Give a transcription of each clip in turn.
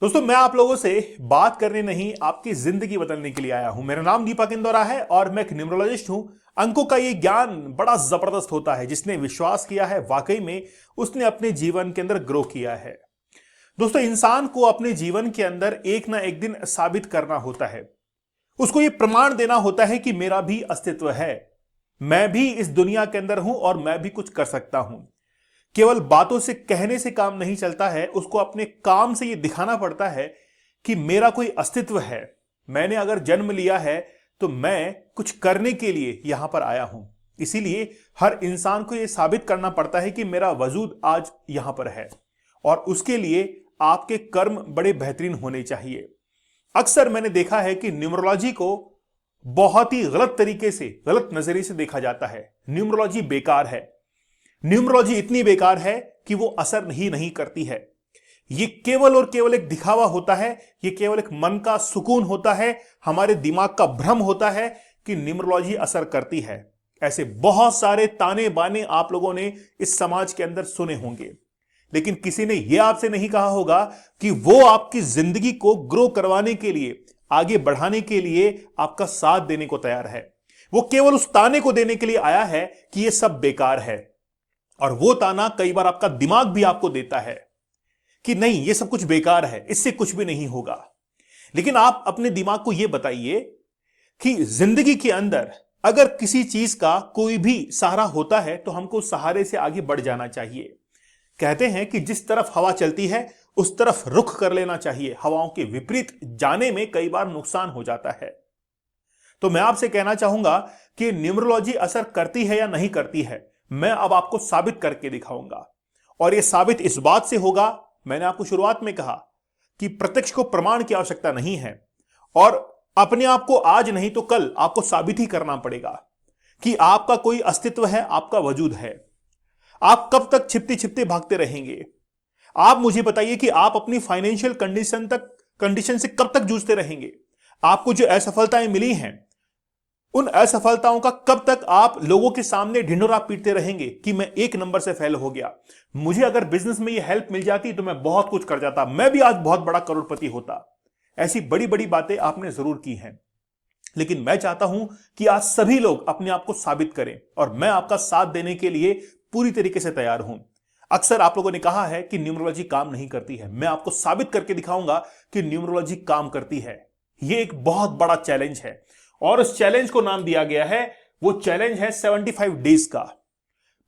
दोस्तों, मैं आप लोगों से बात करने नहीं, आपकी जिंदगी बदलने के लिए आया हूं। मेरा नाम दीपक इंदौरा है और मैं एक न्यूमरोलॉजिस्ट हूं। अंकों का ये ज्ञान बड़ा जबरदस्त होता है। जिसने विश्वास किया है वाकई में उसने अपने जीवन के अंदर ग्रो किया है। दोस्तों, इंसान को अपने जीवन के अंदर एक ना एक दिन साबित करना होता है। उसको ये प्रमाण देना होता है कि मेरा भी अस्तित्व है, मैं भी इस दुनिया के अंदर हूं और मैं भी कुछ कर सकता हूं। केवल बातों से कहने से काम नहीं चलता है, उसको अपने काम से यह दिखाना पड़ता है कि मेरा कोई अस्तित्व है। मैंने अगर जन्म लिया है तो मैं कुछ करने के लिए यहां पर आया हूं। इसीलिए हर इंसान को यह साबित करना पड़ता है कि मेरा वजूद आज यहां पर है और उसके लिए आपके कर्म बड़े बेहतरीन होने चाहिए। अक्सर मैंने देखा है कि न्यूमरोलॉजी को बहुत ही गलत तरीके से, गलत नजरिए से देखा जाता है। न्यूमरोलॉजी बेकार है, न्यूमरोलॉजी इतनी बेकार है कि वो असर ही नहीं करती है। ये केवल और केवल एक दिखावा होता है, ये केवल एक मन का सुकून होता है, हमारे दिमाग का भ्रम होता है कि न्यूमरोलॉजी असर करती है। ऐसे बहुत सारे ताने बाने आप लोगों ने इस समाज के अंदर सुने होंगे, लेकिन किसी ने यह आपसे नहीं कहा होगा कि वो आपकी जिंदगी को ग्रो करवाने के लिए, आगे बढ़ाने के लिए आपका साथ देने को तैयार है। वो केवल उस ताने को देने के लिए आया है कि यह सब बेकार है। और वो ताना कई बार आपका दिमाग भी आपको देता है कि नहीं, ये सब कुछ बेकार है, इससे कुछ भी नहीं होगा। लेकिन आप अपने दिमाग को यह बताइए कि जिंदगी के अंदर अगर किसी चीज का कोई भी सहारा होता है तो हमको उस सहारे से आगे बढ़ जाना चाहिए। कहते हैं कि जिस तरफ हवा चलती है उस तरफ रुख कर लेना चाहिए। हवाओं के विपरीत जाने में कई बार नुकसान हो जाता है। तो मैं आपसे कहना चाहूंगा कि न्यूमरोलॉजी असर करती है या नहीं करती है, मैं अब आपको साबित करके दिखाऊंगा। और यह साबित इस बात से होगा, मैंने आपको शुरुआत में कहा कि प्रत्यक्ष को प्रमाण की आवश्यकता नहीं है और अपने आप को आज नहीं तो कल आपको साबित ही करना पड़ेगा कि आपका कोई अस्तित्व है, आपका वजूद है। आप कब तक छिपते छिपते भागते रहेंगे? आप मुझे बताइए कि आप अपनी फाइनेंशियल कंडीशन से कब तक जूझते रहेंगे? आपको जो असफलताएं मिली हैं, उन असफलताओं का कब तक आप लोगों के सामने ढिंढोरा पीटते रहेंगे कि मैं एक नंबर से फेल हो गया? मुझे अगर बिजनेस में यह हेल्प मिल जाती तो मैं बहुत कुछ कर जाता, मैं भी आज बहुत बड़ा करोड़पति होता। ऐसी बड़ी बड़ी बातें आपने जरूर की हैं, लेकिन मैं चाहता हूं कि आज सभी लोग अपने आप को साबित करें और मैं आपका साथ देने के लिए पूरी तरीके से तैयार हूं। अक्सर आप लोगों ने कहा है कि न्यूमरोलॉजी काम नहीं करती है। मैं आपको साबित करके दिखाऊंगा कि न्यूमरोलॉजी काम करती है। यह एक बहुत बड़ा चैलेंज है और उस चैलेंज को नाम दिया गया है, वो चैलेंज है 75 डेज का।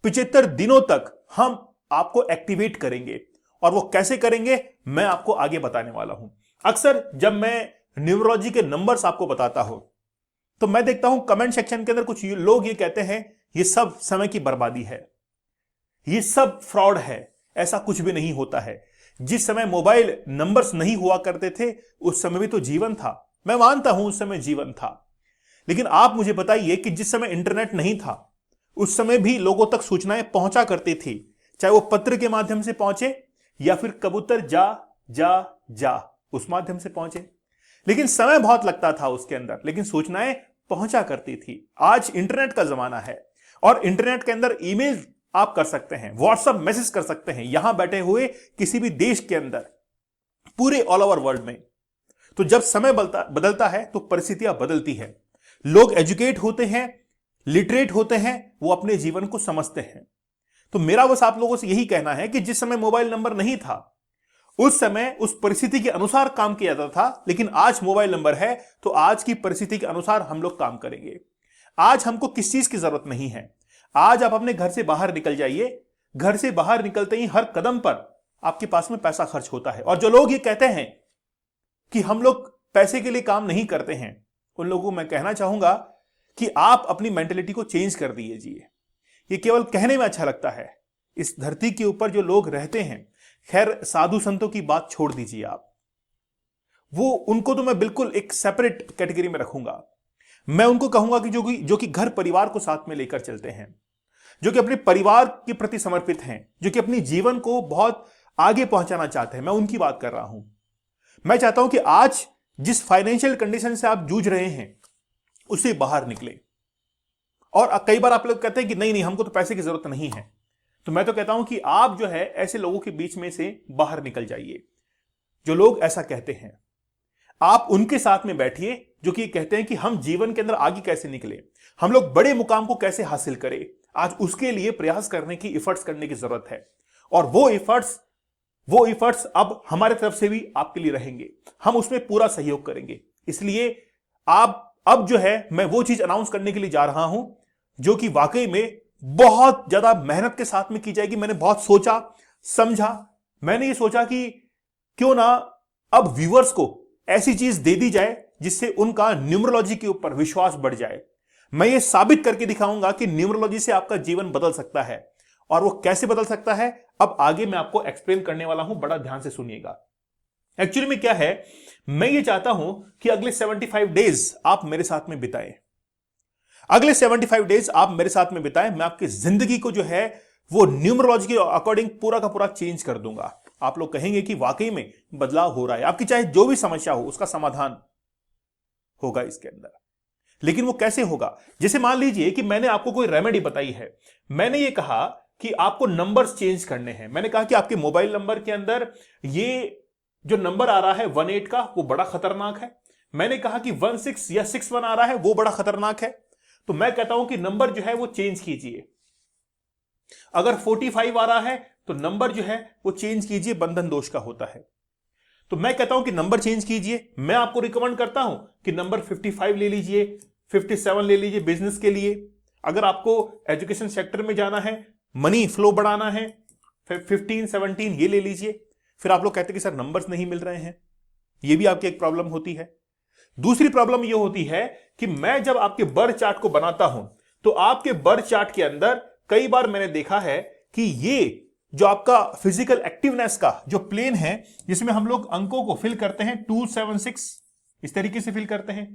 75 दिनों तक हम आपको एक्टिवेट करेंगे और वो कैसे करेंगे मैं आपको आगे बताने वाला हूं। अक्सर जब मैं न्यूमरोलॉजी के नंबर्स आपको बताता हूं तो मैं देखता हूं कमेंट सेक्शन के अंदर कुछ लोग ये कहते हैं ये सब समय की बर्बादी है, ये सब फ्रॉड है, ऐसा कुछ भी नहीं होता है। जिस समय मोबाइल नंबर्स नहीं हुआ करते थे उस समय भी तो जीवन था। मैं मानता हूं उस समय जीवन था, लेकिन आप मुझे बताइए कि जिस समय इंटरनेट नहीं था उस समय भी लोगों तक सूचनाएं पहुंचा करती थी, चाहे वो पत्र के माध्यम से पहुंचे या फिर कबूतर जा जा जा उस माध्यम से पहुंचे। लेकिन समय बहुत लगता था उसके अंदर, लेकिन सूचनाएं पहुंचा करती थी। आज इंटरनेट का जमाना है और इंटरनेट के अंदर ईमेल आप कर सकते हैं, व्हाट्सएप मैसेज कर सकते हैं, यहां बैठे हुए किसी भी देश के अंदर, पूरे ऑल ओवर वर्ल्ड में। तो जब समय बदलता है तो परिस्थितियां बदलती है। लोग एजुकेट होते हैं, लिटरेट होते हैं, वो अपने जीवन को समझते हैं। तो मेरा बस आप लोगों से यही कहना है कि जिस समय मोबाइल नंबर नहीं था उस समय उस परिस्थिति के अनुसार काम किया जाता था, लेकिन आज मोबाइल नंबर है तो आज की परिस्थिति के अनुसार हम लोग काम करेंगे। आज हमको किस चीज की जरूरत नहीं है। आज आप अपने घर से बाहर निकल जाइए, घर से बाहर निकलते ही हर कदम पर आपके पास में पैसा खर्च होता है। और जो लोग ये कहते हैं कि हम लोग पैसे के लिए काम नहीं करते हैं, उन लोगों को मैं कहना चाहूंगा कि आप अपनी मेंटेलिटी को चेंज कर दीजिए। ये केवल कहने में अच्छा लगता है। इस धरती के ऊपर जो लोग रहते हैं, खैर साधु संतों की बात छोड़ दीजिए आप, वो उनको तो मैं बिल्कुल एक सेपरेट कैटेगरी में रखूंगा। मैं उनको कहूंगा कि जो कि घर परिवार को साथ में लेकर चलते हैं, जो कि अपने परिवार के प्रति समर्पित हैं, जो कि अपने जीवन को बहुत आगे पहुंचाना चाहते हैं, मैं उनकी बात कर रहा हूं। मैं चाहता हूं कि आज जिस फाइनेंशियल कंडीशन से आप जूझ रहे हैं उससे बाहर निकले। और कई बार आप लोग कहते हैं कि नहीं नहीं हमको तो पैसे की जरूरत नहीं है, तो मैं तो कहता हूं कि आप जो है ऐसे लोगों के बीच में से बाहर निकल जाइए। जो लोग ऐसा कहते हैं, आप उनके साथ में बैठिए जो कि कहते हैं कि हम जीवन के अंदर आगे कैसे निकले, हम लोग बड़े मुकाम को कैसे हासिल करें। आज उसके लिए प्रयास करने की, एफर्ट्स करने की जरूरत है। और वो एफर्ट्स अब हमारे तरफ से भी आपके लिए रहेंगे, हम उसमें पूरा सहयोग करेंगे। इसलिए आप अब जो है, मैं वो चीज अनाउंस करने के लिए जा रहा हूं जो कि वाकई में बहुत ज्यादा मेहनत के साथ में की जाएगी। मैंने बहुत सोचा समझा, मैंने ये सोचा कि क्यों ना अब व्यूअर्स को ऐसी चीज दे दी जाए जिससे उनका न्यूमरोलॉजी के ऊपर विश्वास बढ़ जाए। मैं ये साबित करके दिखाऊंगा कि न्यूमरोलॉजी से आपका जीवन बदल सकता है, और वो कैसे बदल सकता है अब आगे मैं आपको एक्सप्लेन करने वाला हूं। बड़ा ध्यान से सुनिएगा। एक्चुअली में क्या है, मैं ये चाहता हूं कि अगले 75 डेज आप मेरे साथ में बिताएं। अगले 75 डेज आप मेरे साथ में बिताएं। मैं आपकी जिंदगी को जो है वो न्यूमरोलॉजी के अकॉर्डिंग पूरा का पूरा चेंज कर दूंगा। आप लोग कहेंगे कि वाकई में बदलाव हो रहा है, आपकी चाहे जो भी समस्या हो उसका समाधान होगा इसके अंदर। लेकिन वो कैसे होगा? जैसे मान लीजिए कि मैंने आपको कोई रेमेडी बताई है, मैंने ये कहा कि आपको नंबर्स चेंज करने हैं। मैंने कहा कि आपके मोबाइल नंबर के अंदर ये जो नंबर आ रहा है 18 का, वो बड़ा खतरनाक है। मैंने कहा कि 16 या 61 आ रहा है, वो बड़ा खतरनाक है। तो मैं कहता हूं कि नंबर जो है वो चेंज कीजिए। अगर 45 आ रहा है तो नंबर जो है वो चेंज कीजिए, बंधन दोष का होता है। तो मैं कहता हूं कि नंबर चेंज कीजिए। मैं आपको रिकमेंड करता हूं कि नंबर 55 ले लीजिए, 57 ले लीजिए बिजनेस के लिए। अगर आपको एजुकेशन सेक्टर में जाना है, मनी फ्लो बढ़ाना है, 15 17 ये ले लीजिए। फिर आप लोग कहते हैं कि सर नंबर्स नहीं मिल रहे हैं, ये भी आपकी एक प्रॉब्लम होती है। दूसरी प्रॉब्लम ये होती है कि मैं जब आपके बर्थ चार्ट को बनाता हूं तो आपके बर्थ चार्ट के अंदर कई बार मैंने देखा है कि ये जो आपका फिजिकल एक्टिवनेस का जो प्लेन है, जिसमें हम लोग अंकों को फिल करते हैं 276, इस तरीके से फिल करते हैं।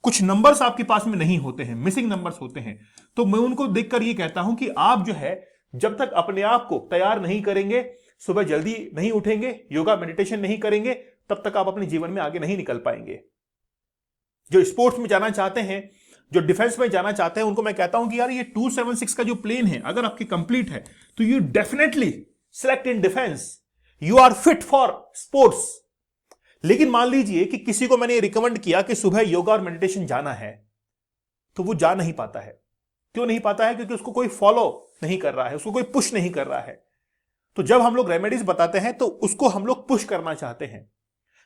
कुछ नंबर्स आपके पास में नहीं होते हैं, मिसिंग नंबर्स होते हैं। तो मैं उनको देखकर ये कहता हूं कि आप जो है जब तक अपने आप को तैयार नहीं करेंगे, सुबह जल्दी नहीं उठेंगे, योगा मेडिटेशन नहीं करेंगे, तब तक आप अपने जीवन में आगे नहीं निकल पाएंगे। जो स्पोर्ट्स में जाना चाहते हैं, जो डिफेंस में जाना चाहते हैं, उनको मैं कहता हूं कि यार ये 276 का जो प्लेन है अगर आपकी कंप्लीट है तो you definitely select in defence, you are fit for sports. लेकिन मान लीजिए कि किसी को मैंने रिकमेंड किया कि सुबह योगा और मेडिटेशन जाना है, तो वो जा नहीं पाता है। क्यों नहीं पाता है? क्योंकि उसको कोई फॉलो नहीं कर रहा है, उसको कोई पुश नहीं कर रहा है। तो जब हम लोग रेमेडीज बताते हैं तो उसको हम लोग पुश करना चाहते हैं।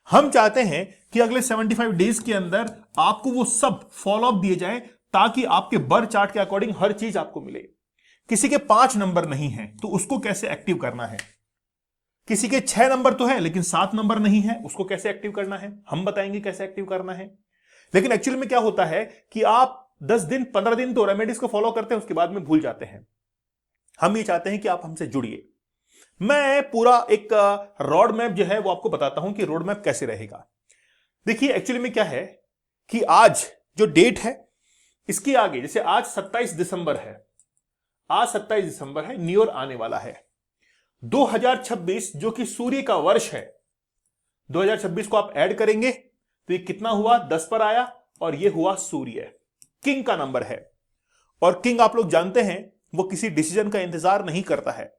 हम चाहते हैं कि अगले 75 डेज के अंदर आपको वो सब फॉलो अप दिए जाए ताकि आपके बर्थ चार्ट के अकॉर्डिंग हर चीज आपको मिले। किसी के 5 नंबर नहीं है तो उसको कैसे एक्टिव करना है, किसी के 6 नंबर तो है लेकिन 7 नंबर नहीं है, उसको कैसे एक्टिव करना है, हम बताएंगे कैसे एक्टिव करना है। लेकिन एक्चुअली में क्या होता है कि आप 10 दिन 15 दिन तो रेमेडीज को फॉलो करते हैं, उसके बाद में भूल जाते हैं। हम ये चाहते हैं कि आप हमसे जुड़िए। मैं पूरा एक रोड मैप जो है वो आपको बताता हूं कि रोड मैप कैसे रहेगा। देखिए एक्चुअली में क्या है कि आज जो डेट है इसके आगे, जैसे आज 27 दिसंबर है, आज 27 दिसंबर है, न्यू ईयर आने वाला है 2026 जो कि सूर्य का वर्ष है। 2026 को आप ऐड करेंगे तो ये कितना हुआ, 10 पर आया, और ये हुआ सूर्य, किंग का नंबर है। और किंग आप लोग जानते हैं वो किसी डिसीजन का इंतजार नहीं करता है,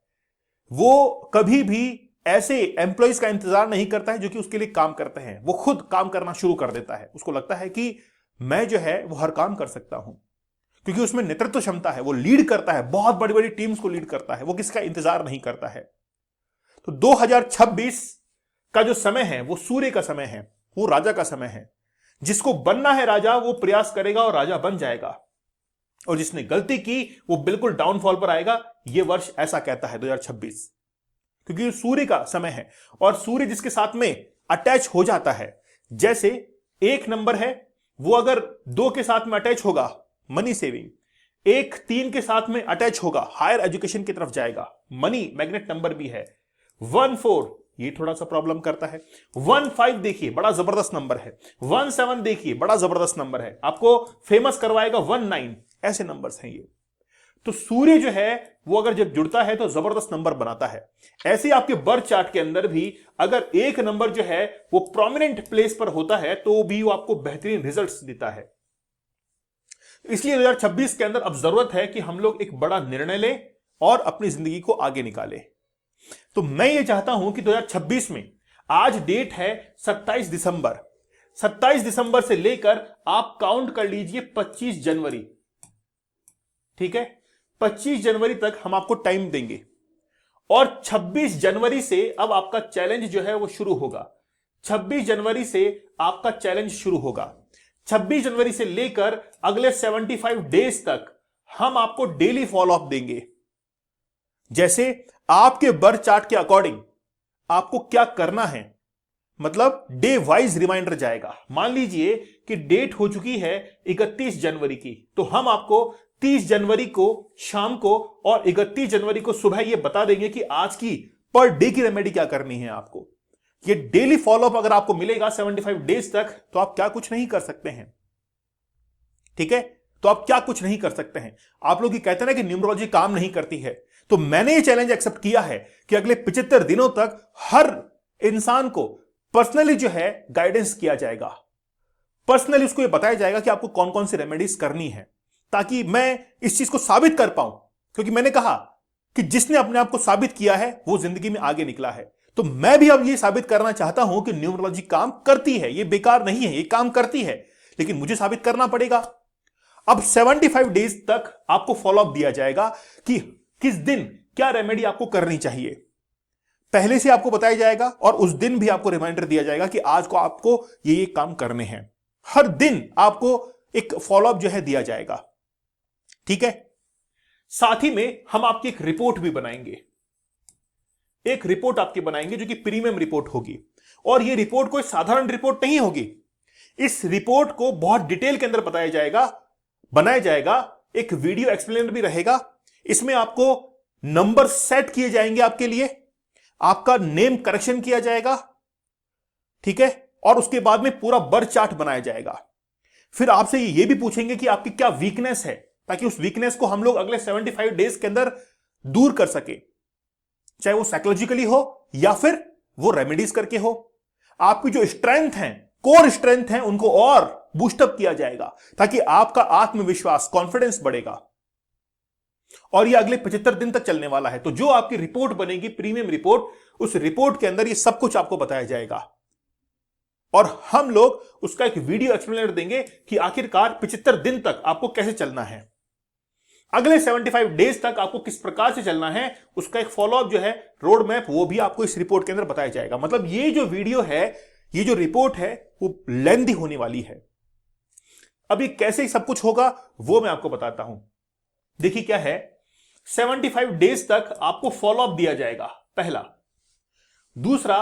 वो कभी भी ऐसे एम्प्लॉइज का इंतजार नहीं करता है जो कि उसके लिए काम करते हैं। वो खुद काम करना शुरू कर देता है। उसको लगता है कि मैं जो है वो हर काम कर सकता हूं, क्योंकि उसमें नेतृत्व क्षमता है, वो लीड करता है, बहुत बड़ी बड़ी टीम्स को लीड करता है, वो किसका इंतजार नहीं करता है। तो 2026 का जो समय है वो सूर्य का समय है, वो राजा का समय है। जिसको बनना है राजा वो प्रयास करेगा और राजा बन जाएगा, और जिसने गलती की वो बिल्कुल डाउनफॉल पर आएगा। यह वर्ष ऐसा कहता है 2026, क्योंकि सूर्य का समय है। और सूर्य जिसके साथ में अटैच हो जाता है, जैसे 1 नंबर है वो अगर 2 के साथ में अटैच होगा मनी सेविंग, 1 3 के साथ में अटैच होगा हायर एजुकेशन की तरफ जाएगा, मनी मैग्नेट नंबर भी है। 1 4 ये थोड़ा सा प्रॉब्लम करता है। 1 5 देखिए बड़ा जबरदस्त नंबर है। 1 7 देखिए बड़ा जबरदस्त नंबर है, आपको फेमस करवाएगा। 1 9 ऐसे नंबर्स हैं ये। तो सूर्य जो है वो अगर जब जुड़ता है तो जबरदस्त नंबर बनाता है। ऐसे आपके बर्थ चार्ट के अंदर भी अगर 1 नंबर जो है वो प्रोमिनेंट प्लेस पर होता है तो भी वो आपको बेहतरीन रिजल्ट्स देता है। इसलिए 2026 के अंदर अब जरूरत है कि हम लोग एक बड़ा निर्णय लें और अपनी जिंदगी को आगे निकालें। तो मैं ये चाहता हूं कि 2026 में आज डेट है 27 दिसंबर। 27 दिसंबर से लेकर आप काउंट कर लीजिए 25 जनवरी। ठीक है, 25 जनवरी तक हम आपको टाइम देंगे और 26 जनवरी से अब आपका चैलेंज जो है वो शुरू होगा। 26 जनवरी से आपका चैलेंज शुरू होगा। 26 जनवरी से लेकर अगले 75 डेज तक हम आपको डेली फॉलो अप देंगे। जैसे आपके बर्थ चार्ट के अकॉर्डिंग आपको क्या करना है, मतलब डे वाइज रिमाइंडर जाएगा। मान लीजिए कि डेट हो चुकी है 31 जनवरी की, तो हम आपको 30 जनवरी को शाम को और 31 जनवरी को सुबह यह बता देंगे कि आज की पर डे की रेमेडी क्या करनी है आपको। ये डेली फॉलोअप अगर आपको मिलेगा 75 डेज तक, तो आप क्या कुछ नहीं कर सकते हैं। ठीक है, तो आप क्या कुछ नहीं कर सकते हैं। आप लोग ये कहते हैं ना कि न्यूमरोलॉजी काम नहीं करती है, तो मैंने ये चैलेंज एक्सेप्ट किया है कि अगले 75 दिनों तक हर इंसान को पर्सनली जो है गाइडेंस किया जाएगा। पर्सनली उसको ये बताया जाएगा कि आपको कौन कौन सी रेमेडीज करनी है, ताकि मैं इस चीज को साबित कर पाऊं। क्योंकि मैंने कहा कि जिसने अपने आप को साबित किया है वो जिंदगी में आगे निकला है, तो मैं भी अब ये साबित करना चाहता हूं कि न्यूमरोलॉजी काम करती है, ये बेकार नहीं है, ये काम करती है, लेकिन मुझे साबित करना पड़ेगा। अब 75 डेज तक आपको फॉलोअप दिया जाएगा कि किस दिन क्या रेमेडी आपको करनी चाहिए। पहले से आपको बताया जाएगा और उस दिन भी आपको रिमाइंडर दिया जाएगा कि आज को आपको ये काम करने हैं। हर दिन आपको एक फॉलोअप जो है दिया जाएगा। ठीक है, साथ ही में हम आपकी एक रिपोर्ट भी बनाएंगे। एक रिपोर्ट आपकी बनाएंगे जो कि प्रीमियम रिपोर्ट होगी, और यह रिपोर्ट कोई साधारण रिपोर्ट नहीं होगी। इस रिपोर्ट को बहुत डिटेल के अंदर बताया जाएगा, बनाया जाएगा। एक वीडियो एक्सप्लेनर भी रहेगा। इसमें आपको नंबर सेट किए जाएंगे आपके लिए, आपका नेम करेक्शन किया जाएगा। ठीक है, और उसके बाद में पूरा बर्थ चार्ट बनाया जाएगा। फिर आपसे ये भी पूछेंगे कि आपकी क्या वीकनेस है, ताकि उस वीकनेस को हम लोग अगले 75 डेज के अंदर दूर कर सके, चाहे वो साइकोलॉजिकली हो या फिर वो रेमेडीज करके हो। आपकी जो स्ट्रेंथ है, कोर स्ट्रेंथ है, उनको और बूस्टअप किया जाएगा, ताकि आपका आत्मविश्वास, कॉन्फिडेंस बढ़ेगा। और ये अगले 75 दिन तक चलने वाला है। तो जो आपकी रिपोर्ट बनेगी, प्रीमियम रिपोर्ट, उस रिपोर्ट के अंदर ये सब कुछ आपको बताया जाएगा, और हम लोग उसका एक वीडियो एक्सप्लेनर देंगे कि आखिरकार 75 दिन तक आपको कैसे चलना है, अगले 75 डेज तक आपको किस प्रकार से चलना है, उसका एक फॉलोअप जो है, रोड मैप, वो भी आपको इस रिपोर्ट के अंदर बताया जाएगा। मतलब ये जो वीडियो है, ये जो रिपोर्ट है, वो लेंथी होने वाली है। अभी कैसे सब कुछ होगा वो मैं आपको बताता हूं। देखिए क्या है, 75 डेज तक आपको फॉलोअप दिया जाएगा, पहला। दूसरा,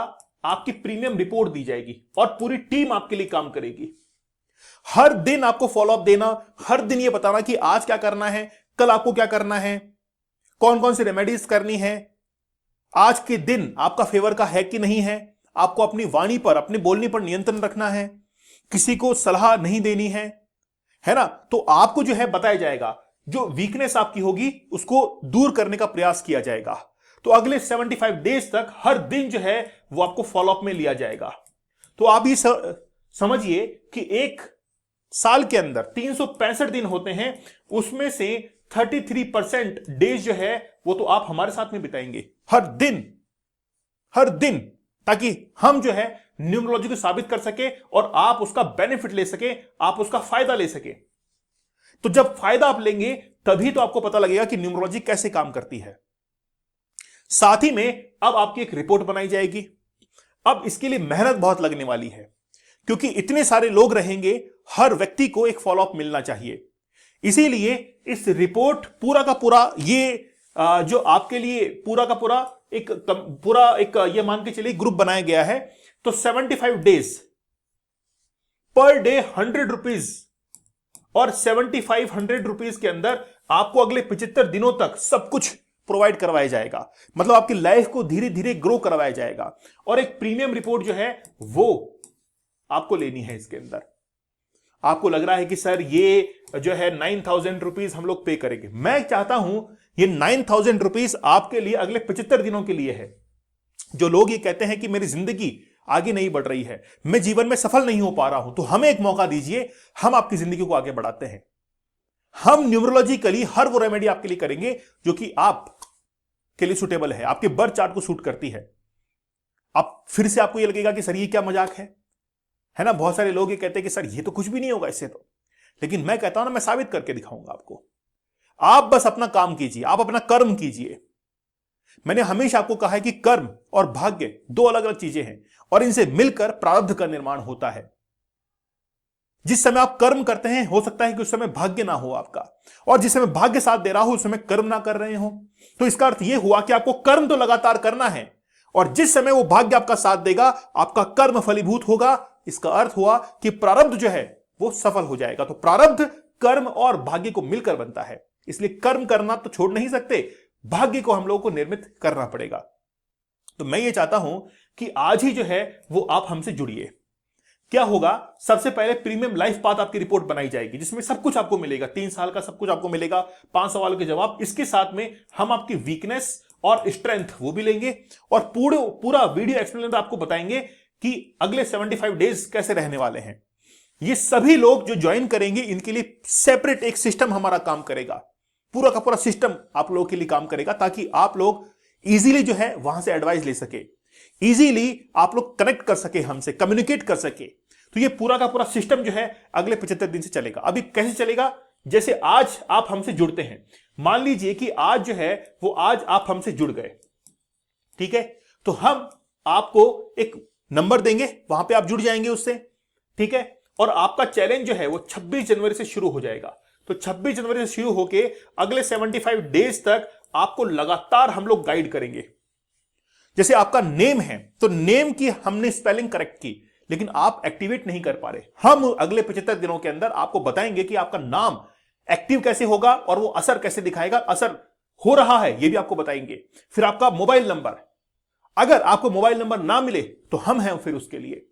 आपकी प्रीमियम रिपोर्ट दी जाएगी और पूरी टीम आपके लिए काम करेगी। हर दिन आपको फॉलोअप देना, हर दिन ये बताना कि आज क्या करना है, कल आपको क्या करना है, कौन कौन सी रेमेडीज करनी है, आज के दिन आपका फेवर का है कि नहीं है, आपको अपनी वाणी पर, अपने बोलने पर नियंत्रण रखना है, किसी को सलाह नहीं देनी है ना। तो आपको जो है बताया जाएगा, जो वीकनेस आपकी होगी उसको दूर करने का प्रयास किया जाएगा। तो अगले 75 डेज तक हर दिन जो है वो आपको फॉलोअप में लिया जाएगा। तो आप ये समझिए कि एक साल के अंदर 365 दिन होते हैं, उसमें से 33% डेज जो है वो तो आप हमारे साथ में बिताएंगे, हर दिन, ताकि हम जो है न्यूमरोलॉजी को साबित कर सके और आप उसका बेनिफिट ले सके, आप उसका फायदा ले सके। तो जब फायदा आप लेंगे तभी तो आपको पता लगेगा कि न्यूमरोलॉजी कैसे काम करती है। साथ ही में अब आपकी एक रिपोर्ट बनाई जाएगी। अब इसके लिए मेहनत बहुत लगने वाली है, क्योंकि इतने सारे लोग रहेंगे, हर व्यक्ति को एक फॉलोअप मिलना चाहिए। इसीलिए इस रिपोर्ट पूरा का पूरा ये जो आपके लिए पूरा का पूरा एक ये मान के चलिए ग्रुप बनाया गया है। तो 75 डेज पर डे 100 रुपीज, और 7500 रुपीज के अंदर आपको अगले 75 दिनों तक सब कुछ प्रोवाइड करवाया जाएगा। मतलब आपकी लाइफ को धीरे धीरे ग्रो करवाया जाएगा। और एक प्रीमियम रिपोर्ट जो है वो आपको लेनी है। इसके अंदर आपको लग रहा है कि सर ये जो है 9000 रुपीज हम लोग पे करेंगे। मैं चाहता हूं ये 9000 रुपीज आपके लिए अगले 75 दिनों के लिए है। जो लोग ये कहते हैं कि मेरी जिंदगी आगे नहीं बढ़ रही है, मैं जीवन में सफल नहीं हो पा रहा हूं, तो हमें एक मौका दीजिए, हम आपकी जिंदगी को आगे बढ़ाते हैं। हम न्यूमरोलॉजिकली हर वो रेमेडी आपके लिए करेंगे जो कि आप के लिए सुटेबल है, आपके बर्थ चार्ट को सूट करती है। अब फिर से आपको ये लगेगा कि सर ये क्या मजाक है ना। बहुत सारे लोग ये कहते हैं कि सर ये तो कुछ भी नहीं होगा इससे तो, लेकिन मैं कहता हूं ना, मैं साबित करके दिखाऊंगा आपको। आप बस अपना काम कीजिए, आप अपना कर्म कीजिए। मैंने हमेशा आपको कहा है कि कर्म और भाग्य दो अलग अलग चीजें हैं और इनसे मिलकर प्रारब्ध का निर्माण होता है। जिस समय आप कर्म करते हैं हो सकता है कि उस समय भाग्य ना हो आपका, और जिस समय भाग्य साथ दे रहा हो उस समय कर्म ना कर रहे हो। तो इसका अर्थ यह हुआ कि आपको कर्म तो लगातार करना है, और जिस समय वो भाग्य आपका साथ देगा आपका कर्म फलीभूत होगा। इसका अर्थ हुआ कि प्रारब्ध जो है वो सफल हो जाएगा। तो प्रारब्ध कर्म और भाग्य को मिलकर बनता है, इसलिए कर्म करना तो छोड़ नहीं सकते, भाग्य को हम लोगों को निर्मित करना पड़ेगा। तो मैं ये चाहता हूं कि आज ही जो है वो आप हमसे जुड़िए। क्या होगा, सबसे पहले प्रीमियम लाइफ पाथ आपकी रिपोर्ट बनाई जाएगी जिसमें सब कुछ आपको मिलेगा, 3 साल का सब कुछ आपको मिलेगा, 5 सवालों के जवाब। इसके साथ में हम आपकी वीकनेस और स्ट्रेंथ वो भी लेंगे, और पूरा वीडियो एक्सप्लेन आपको बताएंगे कि अगले 75 डेज कैसे रहने वाले हैं। ये सभी लोग जो ज्वाइन करेंगे इनके लिए सेपरेट एक सिस्टम हमारा काम करेगा, पूरा का पूरा सिस्टम आप लोगों के लिए काम करेगा, ताकि आप लोग इजीली जो है वहां से एडवाइस ले सके, इजीली आप लोग कनेक्ट कर सके हमसे, कम्युनिकेट कर सके। तो ये पूरा का पूरा सिस्टम जो है अगले 75 दिन से चलेगा। अभी कैसे चलेगा, जैसे आज आप हमसे जुड़ते हैं, मान लीजिए कि आज जो है वो आज आप हमसे जुड़ गए, ठीक है, तो हम आपको एक नंबर देंगे, वहां पे आप जुड़ जाएंगे उससे, ठीक है। और आपका चैलेंज जो है वो 26 जनवरी से शुरू हो जाएगा। तो 26 जनवरी से शुरू होके अगले 75 डेज तक आपको लगातार हम लोग गाइड करेंगे। जैसे आपका नेम है तो नेम की हमने स्पेलिंग करेक्ट की, लेकिन आप एक्टिवेट नहीं कर पा रहे, हम अगले 75 दिनों के अंदर आपको बताएंगे कि आपका नाम एक्टिव कैसे होगा और वो असर कैसे दिखाएगा, असर हो रहा है ये भी आपको बताएंगे। फिर आपका मोबाइल नंबर, अगर आपको मोबाइल नंबर ना मिले तो हम हैं फिर उसके लिए।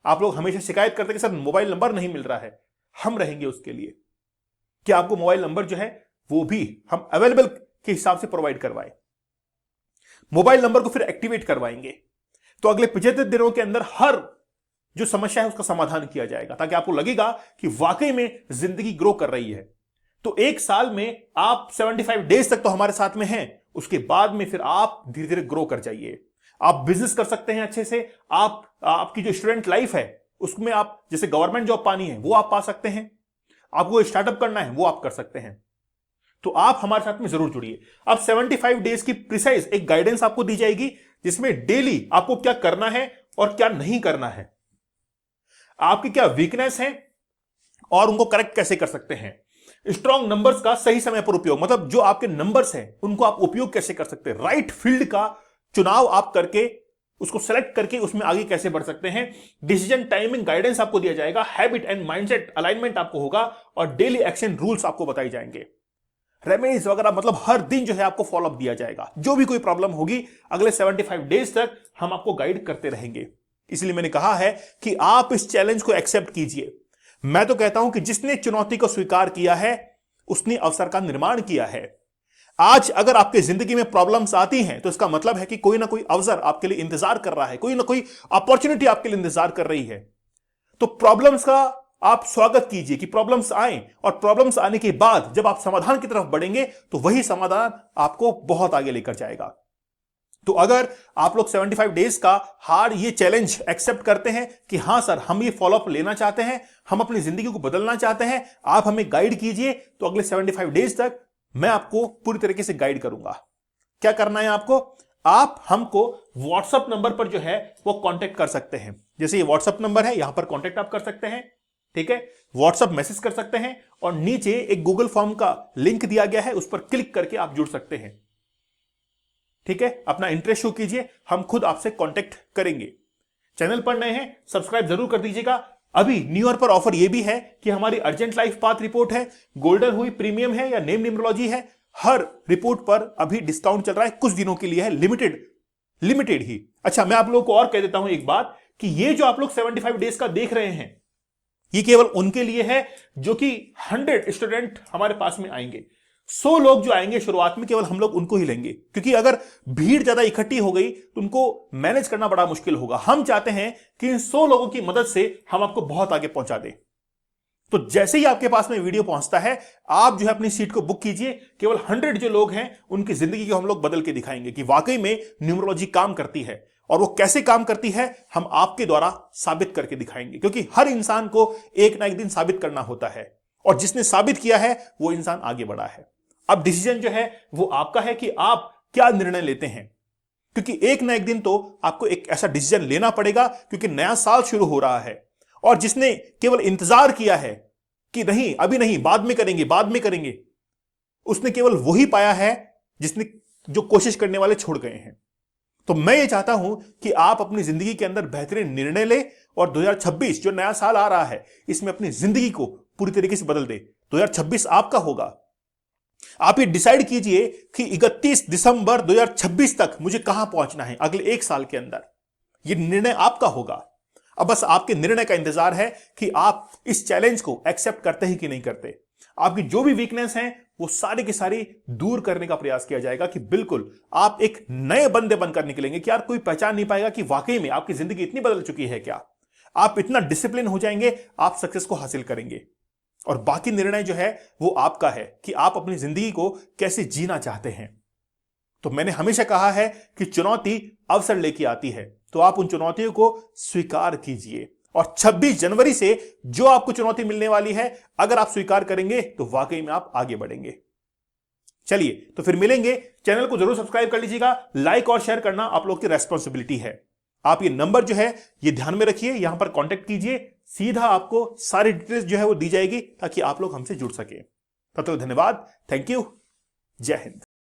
आप लोग हमेशा शिकायत करते हैं कि सर मोबाइल नंबर नहीं मिल रहा है, हम रहेंगे उसके लिए कि आपको मोबाइल नंबर जो है वो भी हम अवेलेबल के हिसाब से प्रोवाइड करवाएं। मोबाइल नंबर को फिर एक्टिवेट करवाएंगे। तो अगले 75 दिनों के अंदर हर जो समस्या है उसका समाधान किया जाएगा, ताकि आपको लगेगा कि वाकई में जिंदगी ग्रो कर रही है। तो एक साल में आप 75 डेज तक तो हमारे साथ में हैं, उसके बाद में फिर आप धीरे धीरे ग्रो कर जाइए। आप बिजनेस कर सकते हैं अच्छे से, आपकी जो स्टूडेंट लाइफ है उसमें आप जैसे गवर्नमेंट जॉब पानी है वो आप पा सकते हैं, आपको स्टार्टअप करना है वो आप कर सकते हैं। तो आप हमारे साथ में जरूर जुड़िए। अब 75 डेज की प्रिसाइज एक गाइडेंस आपको दी जाएगी, जिसमें डेली आपको क्या करना है और क्या नहीं करना है, आपकी क्या वीकनेस है और उनको करेक्ट कैसे कर सकते हैं, स्ट्रॉन्ग नंबर्स का सही समय पर उपयोग, मतलब जो आपके नंबर्स हैं उनको आप उपयोग कैसे कर सकते हैं, राइट फील्ड का चुनाव आप करके उसको सेलेक्ट करके उसमें आगे कैसे बढ़ सकते हैं, डिसीजन टाइमिंग गाइडेंस आपको दिया जाएगा, हैबिट एंड माइंडसेट अलाइनमेंट आपको होगा, और डेली एक्शन रूल्स आपको बताए जाएंगे, रेमेडीज वगैरह, मतलब हर दिन जो है आपको फॉलोअप दिया जाएगा। जो भी कोई प्रॉब्लम होगी अगले 75 डेज तक हम आपको गाइड करते रहेंगे। इसलिए मैंने कहा है कि आप इस चैलेंज को एक्सेप्ट कीजिए। मैं तो कहता हूं कि जिसने चुनौती को स्वीकार किया है उसने अवसर का निर्माण किया है। आज अगर आपकी जिंदगी में प्रॉब्लम्स आती हैं तो इसका मतलब है कि कोई ना कोई अवसर आपके लिए इंतजार कर रहा है, कोई ना कोई अपॉर्चुनिटी आपके लिए इंतजार कर रही है। तो प्रॉब्लम्स का आप स्वागत कीजिए कि प्रॉब्लम्स आए, और प्रॉब्लम्स आने के बाद जब आप समाधान की तरफ बढ़ेंगे तो वही समाधान आपको बहुत आगे लेकर जाएगा। तो अगर आप लोग 75 डेज का हार ये चैलेंज एक्सेप्ट करते हैं कि हां सर हम ये फॉलोअप लेना चाहते हैं, हम अपनी जिंदगी को बदलना चाहते हैं, आप हमें गाइड कीजिए, तो अगले 75 डेज तक मैं आपको पूरी तरीके से गाइड करूंगा। क्या करना है आपको, आप हमको व्हाट्सएप नंबर पर जो है वो कांटेक्ट कर सकते हैं। जैसे ये व्हाट्सएप नंबर है, यहां पर कांटेक्ट आप कर सकते हैं, ठीक है, व्हाट्सएप मैसेज कर सकते हैं, और नीचे एक गूगल फॉर्म का लिंक दिया गया है, उस पर क्लिक करके आप जुड़ सकते हैं, ठीक है। अपना इंटरेस्ट शो कीजिए, हम खुद आपसे कांटेक्ट करेंगे। चैनल पर नए हैं सब्सक्राइब जरूर कर दीजिएगा। अभी न्यू ईयर पर ऑफर यह भी है कि हमारी अर्जेंट लाइफ पाथ रिपोर्ट है, गोल्डन हुई, प्रीमियम है या नेम न्यूमरोलॉजी है, हर रिपोर्ट पर अभी डिस्काउंट चल रहा है, कुछ दिनों के लिए है, लिमिटेड ही। अच्छा, मैं आप लोगों को और कह देता हूं एक बात कि ये जो आप लोग 75 डेज का देख रहे हैं ये केवल उनके लिए है जो कि 100 स्टूडेंट हमारे पास में आएंगे। 100 लोग जो आएंगे शुरुआत में केवल हम लोग उनको ही लेंगे, क्योंकि अगर भीड़ ज्यादा इकट्ठी हो गई तो उनको मैनेज करना बड़ा मुश्किल होगा। हम चाहते हैं कि इन 100 लोगों की मदद से हम आपको बहुत आगे पहुंचा दें। तो जैसे ही आपके पास में वीडियो पहुंचता है आप जो है अपनी सीट को बुक कीजिए। केवल 100 जो लोग हैं उनकी जिंदगी को हम लोग बदल के दिखाएंगे कि वाकई में न्यूमरोलॉजी काम करती है, और वो कैसे काम करती है हम आपके द्वारा साबित करके दिखाएंगे, क्योंकि हर इंसान को एक ना एक दिन साबित करना होता है और जिसने साबित किया है वो इंसान आगे बढ़ा है। अब डिसीजन जो है वो आपका है कि आप क्या निर्णय लेते हैं, क्योंकि एक ना एक दिन तो आपको एक ऐसा डिसीजन लेना पड़ेगा, क्योंकि नया साल शुरू हो रहा है। और जिसने केवल इंतजार किया है कि नहीं अभी नहीं बाद में करेंगे बाद में करेंगे, उसने केवल वही पाया है जिसने जो कोशिश करने वाले छोड़ गए हैं। तो मैं ये चाहता हूं कि आप अपनी जिंदगी के अंदर बेहतरीन निर्णय ले और 2026 जो नया साल आ रहा है इसमें अपनी जिंदगी को पूरी तरीके से बदल दे। 2026 आपका होगा। आप ये डिसाइड कीजिए कि 31 दिसंबर 2026 तक मुझे कहां पहुंचना है अगले एक साल के अंदर। ये निर्णय आपका होगा। अब बस आपके निर्णय का इंतजार है कि आप इस चैलेंज को एक्सेप्ट करते हैं कि नहीं करते। आपकी जो भी वीकनेस हैं वो सारी की सारी दूर करने का प्रयास किया जाएगा कि बिल्कुल आप एक नए बंदे बनकर निकलेंगे कि यार कोई पहचान नहीं पाएगा कि वाकई में आपकी जिंदगी इतनी बदल चुकी है क्या। आप इतना डिसिप्लिन हो जाएंगे, आप सक्सेस को हासिल करेंगे। और बाकी निर्णय जो है वो आपका है कि आप अपनी जिंदगी को कैसे जीना चाहते हैं। तो मैंने हमेशा कहा है कि चुनौती अवसर लेके आती है, तो आप उन चुनौतियों को स्वीकार कीजिए और 26 जनवरी से जो आपको चुनौती मिलने वाली है अगर आप स्वीकार करेंगे तो वाकई में आप आगे बढ़ेंगे। चलिए तो फिर मिलेंगे। चैनल को जरूर सब्सक्राइब कर लीजिएगा। लाइक और शेयर करना आप लोग की रेस्पॉन्सिबिलिटी है। आप ये नंबर जो है ये ध्यान में रखिए, यहां पर कांटेक्ट कीजिए, सीधा आपको सारी डिटेल्स जो है वो दी जाएगी ताकि आप लोग हमसे जुड़ सके। तब तक धन्यवाद। Thank you. जय हिंद।